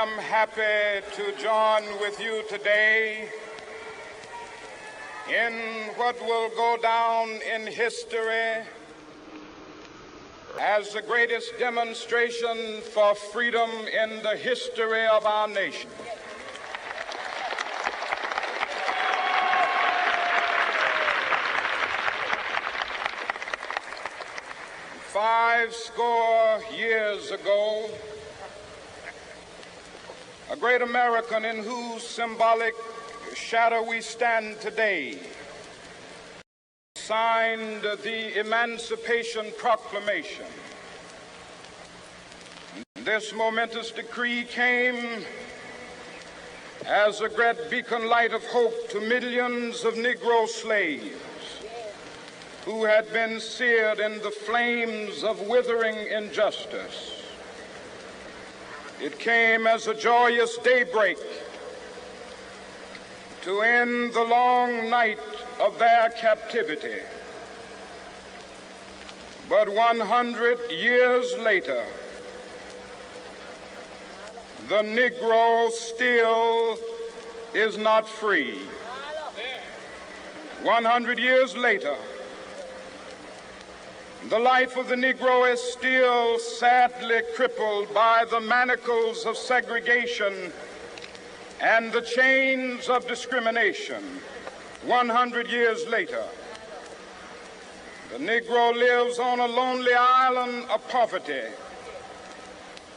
am happy to join with you today in what will go down in history as the greatest demonstration for freedom in the history of our nation. Five score years ago, a great American in whose symbolic shadow we stand today signed the Emancipation Proclamation. This momentous decree came as a great beacon light of hope to millions of Negro slaves who had been seared in the flames of withering injustice. It came as a joyous daybreak to end the long night of their captivity. But 100 years later, the Negro still is not free. 100 years later, the life of the Negro is still sadly crippled by the manacles of segregation and the chains of discrimination. 100 years later, the Negro lives on a lonely island of poverty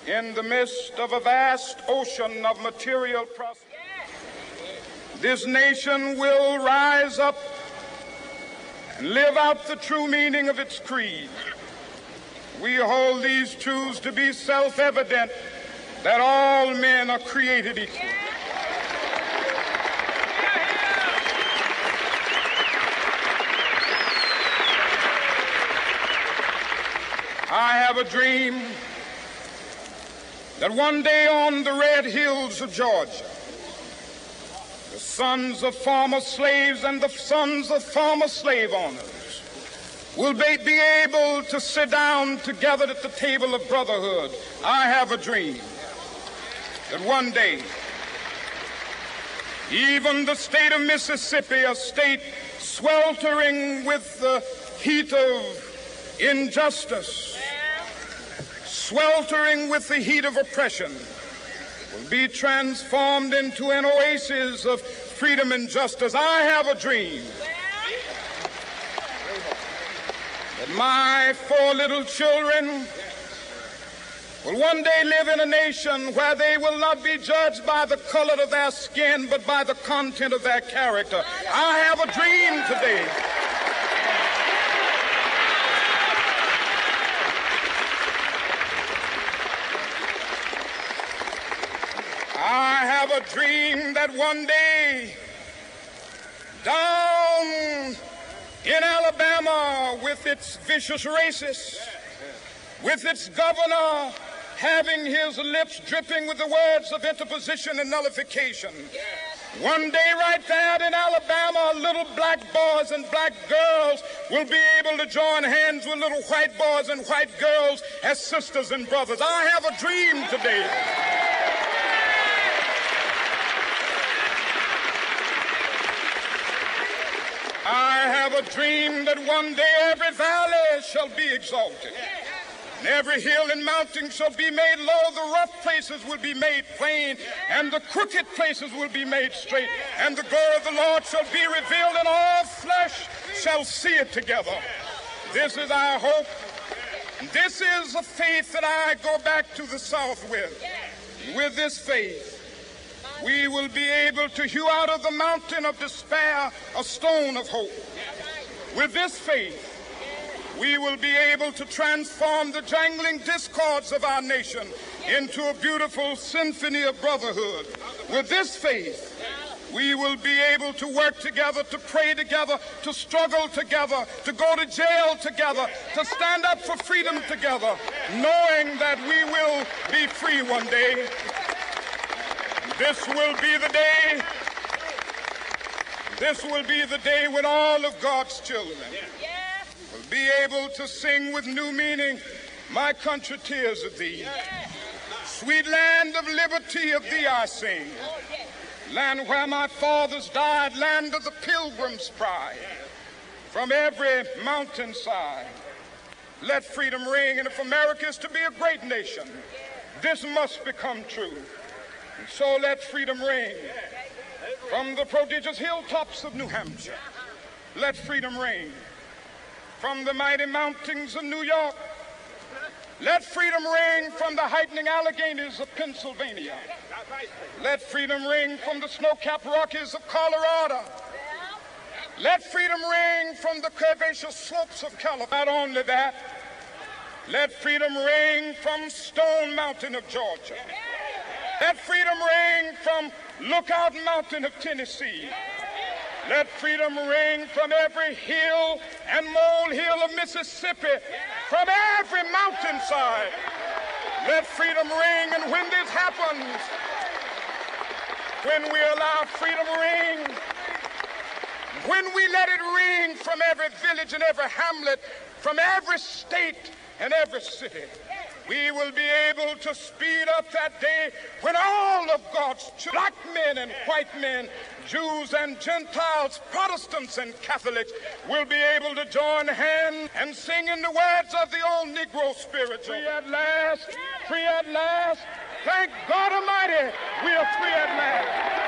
in the midst of a vast ocean of material prosperity. This nation will rise up and live out the true meaning of its creed. We hold these truths to be self-evident, that all men are created equal. I have a dream that one day on the red hills of Georgia, the sons of former slaves and the sons of former slave owners will be able to sit down together at the table of brotherhood. I have a dream that one day, even the state of Mississippi, a state sweltering with the heat of injustice, sweltering with the heat of oppression, will be transformed into an oasis of freedom and justice. I have a dream that my 4 little children will one day live in a nation where they will not be judged by the color of their skin, but by the content of their character. I have a dream today a dream that one day down in Alabama, with its vicious racists, with its governor having his lips dripping with the words of interposition and nullification, one day right there in Alabama, little black boys and black girls will be able to join hands with little white boys and white girls as sisters and brothers. I have a dream today a dream that one day every valley shall be exalted, and every hill and mountain shall be made low. The rough places will be made plain, and the crooked places will be made straight, and the glory of the Lord shall be revealed, and all flesh shall see it together. This is our hope. This is a faith that I go back to the South with. With this faith, we will be able to hew out of the mountain of despair a stone of hope. With this faith, we will be able to transform the jangling discords of our nation into a beautiful symphony of brotherhood. With this faith, we will be able to work together, to pray together, to struggle together, to go to jail together, to stand up for freedom together, knowing that we will be free one day. This will be the day. This will be the day when all of God's children will be able to sing with new meaning, "My country, tears of thee." Sweet land of liberty, of thee I sing. Land where my fathers died, land of the pilgrim's pride. From every mountainside, let freedom ring. And if America is to be a great nation, this must become true. And so let freedom ring. From the prodigious hilltops of New Hampshire, let freedom ring. From the mighty mountains of New York, let freedom ring. From the heightening Alleghenies of Pennsylvania, let freedom ring. From the snow-capped Rockies of Colorado, let freedom ring. From the curvaceous slopes of California. Not only that, let freedom ring from Stone Mountain of Georgia. Let freedom ring from Lookout Mountain of Tennessee. Let freedom ring from every hill and molehill of Mississippi, from every mountainside. Let freedom ring. And when this happens, when we allow freedom ring, when we let it ring from every village and every hamlet, from every state and every city, we will be able to speed up that day when all of God's children, black men and white men, Jews and Gentiles, Protestants and Catholics, will be able to join hands and sing in the words of the old Negro spiritual. Free at last, free at last. Thank God Almighty, we are free at last.